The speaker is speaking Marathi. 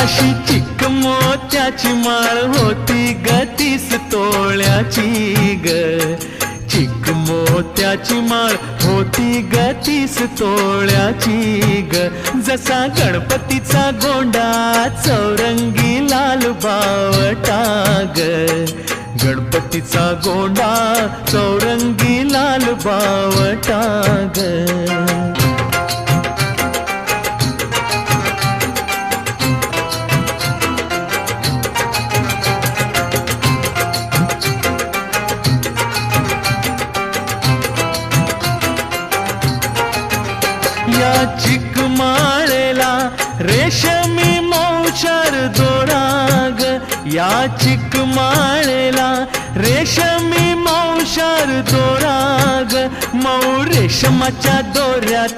अशी चिक मोत्याची माळ होती ग 30 तोळ्याची ग. चिक मोत्याची माळ होती ग 30 तोळ्याची ग. जसा गणपतीचा गोंडा चौरंगी लाल बावटा ग. गणपतीचा गोंडा चौरंगी लाल बावटा ग. या चिक माळेला रेशमी मौचार दोरा ग. या चिक माळेला रेशमी मौचार दोरा ग. मऊ रेशमाच्या दोऱ्यात